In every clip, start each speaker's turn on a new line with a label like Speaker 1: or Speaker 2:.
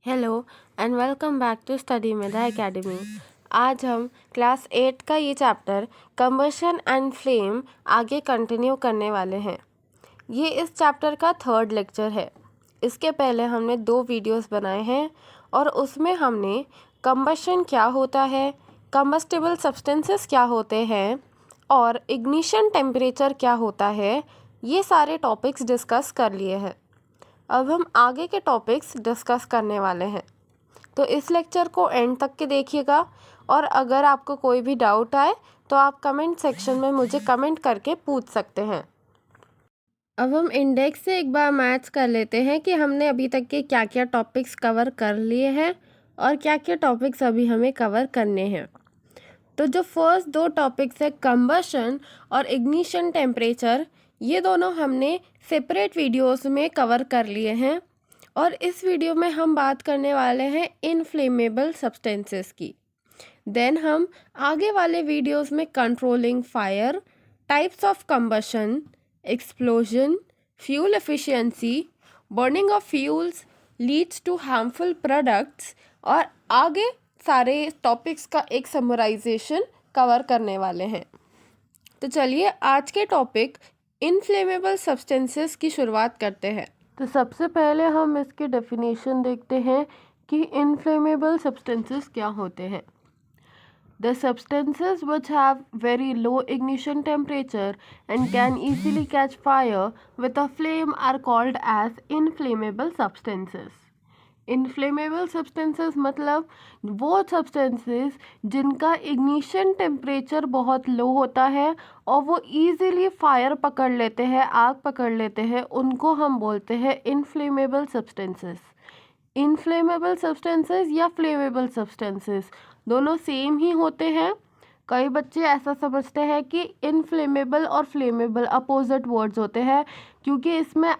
Speaker 1: Hello and welcome back to Study Medha Academy. आज हम class 8 का ये चैप्टर कंबशन एंड फ्लेम आगे कंटिन्यू करने वाले हैं। ये इस चैप्टर का थर्ड लेक्चर है। इसके पहले हमने 2 वीडियोस बनाए हैं और उसमें हमने कंबशन क्या होता है, कंबस्टिबल सब्सटेंसेस क्या होते हैं और इग्निशन टेम्परेचर क्या होता है, ये सारे टॉपिक्स डिस्कस कर लिए हैं। अब हम आगे के टॉपिक्स डिस्कस करने वाले हैं, तो इस लेक्चर को एंड तक के देखिएगा और अगर आपको कोई भी डाउट आए तो आप कमेंट सेक्शन में मुझे कमेंट करके पूछ सकते हैं। अब हम इंडेक्स से एक बार मैच कर लेते हैं कि हमने अभी तक के क्या क्या टॉपिक्स कवर कर लिए हैं और क्या क्या टॉपिक्स अभी हमें कवर करने हैं। तो जो फर्स्ट 2 टॉपिक्स है कंबशन और इग्निशन टेम्परेचर, ये दोनों हमने सेपरेट वीडियोस में कवर कर लिए हैं और इस वीडियो में हम बात करने वाले हैं इनफ्लेमेबल सब्सटेंसेस की। देन हम आगे वाले वीडियोस में controlling fire, types of combustion, explosion, fuel efficiency, burning of fuels leads to harmful products और आगे सारे टॉपिक्स का एक समराइजेशन कवर करने वाले हैं। तो चलिए आज के टॉपिक इनफ्लेमेबल सब्सटेंसेस की शुरुआत करते हैं। तो सबसे पहले हम इसकी डेफिनेशन देखते हैं कि इनफ्लेमेबल सब्सटेंसेस क्या होते हैं। The substances which have very low ignition temperature and can easily catch fire with a flame are called as inflammable substances. Inflammable substances मतलब वो सब्सटेंसेस जिनका इग्निशन टेम्परेचर बहुत लो होता है और वो इजीली फायर पकड़ लेते हैं, आग पकड़ लेते हैं, उनको हम बोलते हैं इनफ्लेमेबल सब्सटेंसेस। इनफ्लेमेबल सब्सटेंसेस या फ्लेमेबल सब्सटेंसेस दोनों सेम ही होते हैं। कई बच्चे ऐसा समझते हैं कि इनफ्लेमेबल और फ्लेमेबल अपोजिट वर्ड्स होते हैं क्योंकि इसमें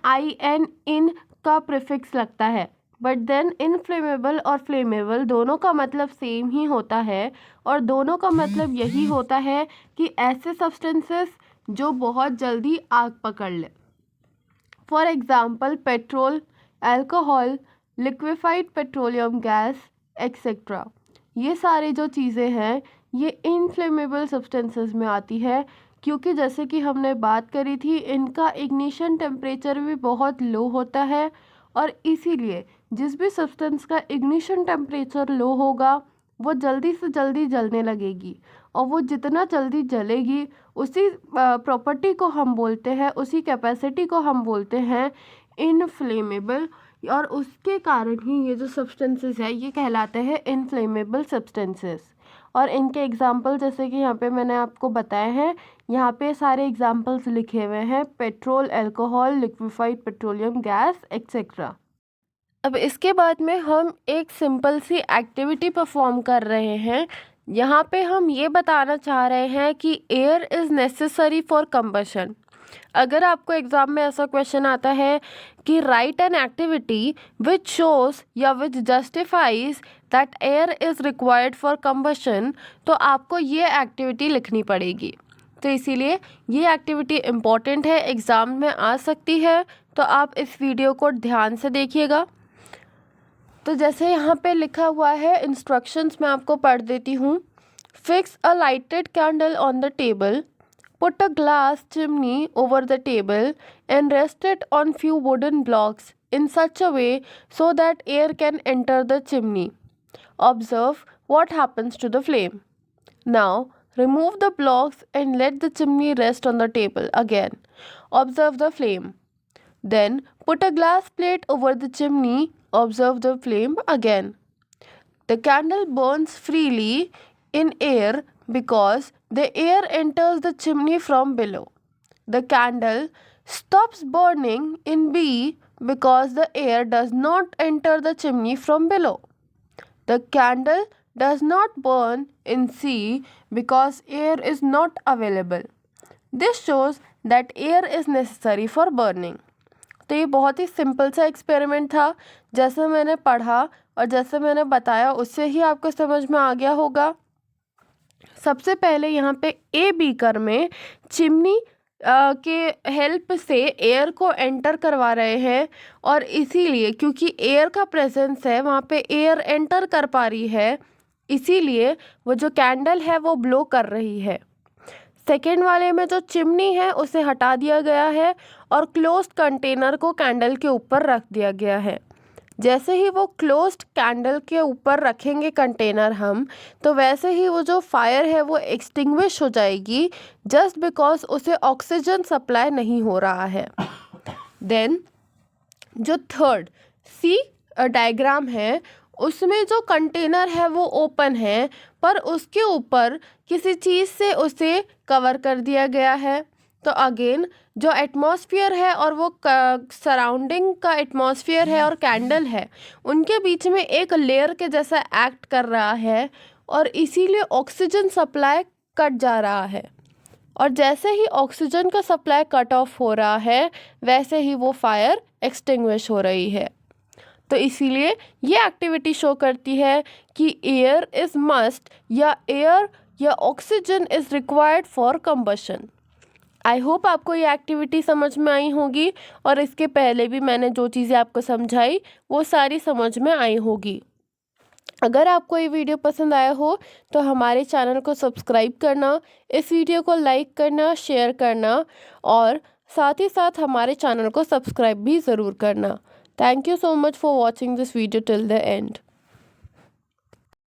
Speaker 1: इन का प्रीफिक्स लगता है, बट देन इनफ्लेमेबल और फ्लेमेबल दोनों का मतलब सेम ही होता है और दोनों का मतलब यही होता है कि ऐसे सब्सटेंसेस जो बहुत जल्दी आग पकड़ ले। For example petrol, alcohol, liquefied petroleum gas etcetera, ये सारी जो चीज़ें हैं ये इनफ्लेमेबल सब्सटेंसेस में आती है क्योंकि जैसे कि हमने बात करी थी इनका इग्निशन टेम्परेचर भी बहुत लो होता है और इसीलिए जिस भी सब्सटेंस का इग्निशन टेम्परेचर लो होगा वो जल्दी से जल्दी जलने लगेगी और वो जितना जल्दी जलेगी उसी प्रॉपर्टी को हम बोलते हैं, उसी कैपेसिटी को हम बोलते हैं इनफ्लेमेबल और उसके कारण ही ये जो सब्सटेंसेस है ये कहलाते हैं इनफ्लेमेबल सब्सटेंसेस। और इनके एग्जाम्पल जैसे कि यहाँ पे मैंने आपको बताए हैं, यहाँ पे सारे एग्जाम्पल्स लिखे हुए हैं petrol, alcohol, liquefied petroleum gas etcetera. अब इसके बाद में हम एक सिंपल सी एक्टिविटी परफॉर्म कर रहे हैं। यहाँ पे हम ये बताना चाह रहे हैं कि air is necessary for combustion. अगर आपको एग्ज़ाम में ऐसा क्वेश्चन आता है कि write an activity which shows या which justifies that air is required for combustion, तो आपको ये एक्टिविटी लिखनी पड़ेगी। तो इसीलिए ये एक्टिविटी इम्पॉर्टेंट है, एग्ज़ाम में आ सकती है, तो आप इस वीडियो को ध्यान से देखिएगा। तो जैसे यहाँ पे लिखा हुआ है इंस्ट्रक्शंस मैं आपको पढ़ देती हूँ। Fix a lighted candle on the table, put a glass chimney over the table and rest it on few wooden blocks in such a way so that air can enter the chimney. Observe what happens to the flame. Now remove the blocks and let the chimney rest on the table again. Observe the flame. Then put a glass plate over the chimney. Observe the flame again. The candle burns freely in air because the air enters the chimney from below. The candle stops burning in B because the air does not enter the chimney from below. The candle does not burn in C because air is not available. This shows that air is necessary for burning. तो ये बहुत ही simple सा experiment था, जैसे मैंने पढ़ा और जैसे मैंने बताया उससे ही आपको समझ में आ गया होगा। सबसे पहले यहाँ पे ए बीकर में चिमनी के हेल्प से एयर को एंटर करवा रहे हैं, और इसीलिए क्योंकि एयर का प्रेजेंस है वहाँ पे एयर एंटर कर पा रही है, इसीलिए वो जो कैंडल है वो ब्लो कर रही है। सेकेंड वाले में जो चिमनी है उसे हटा दिया गया है और क्लोज्ड कंटेनर को कैंडल के ऊपर रख दिया गया है। जैसे ही वो क्लोज्ड कैंडल के ऊपर रखेंगे कंटेनर हम, तो वैसे ही वो जो फायर है वो एक्सटिंग्विश हो जाएगी, जस्ट बिकॉज उसे ऑक्सीजन सप्लाई नहीं हो रहा है। देन जो थर्ड सी डायग्राम है, उसमें जो कंटेनर है वो ओपन है, पर उसके ऊपर किसी चीज़ से उसे कवर कर दिया गया है। तो अगेन जो एटमॉस्फेयर है और वो सराउंडिंग का एटमॉस्फेयर है और कैंडल है, उनके बीच में एक लेयर के जैसा एक्ट कर रहा है, और इसीलिए ऑक्सीजन सप्लाई कट जा रहा है। और जैसे ही ऑक्सीजन का सप्लाई कट ऑफ हो रहा है, वैसे ही वो फायर एक्सटिंग्विश हो रही है। तो इसीलिए ये एक्टिविटी शो करती है कि एयर इज़ मस्ट, या एयर या oxygen is required for combustion. I hope आपको ये एक्टिविटी समझ में आई होगी, और इसके पहले भी मैंने जो चीज़ें आपको समझाई वो सारी समझ में आई होगी। अगर आपको ये वीडियो पसंद आया हो तो हमारे चैनल को सब्सक्राइब करना, इस वीडियो को लाइक करना, शेयर करना, और साथ ही साथ हमारे चैनल को सब्सक्राइब भी ज़रूर करना। Thank you so much for watching this video till the end.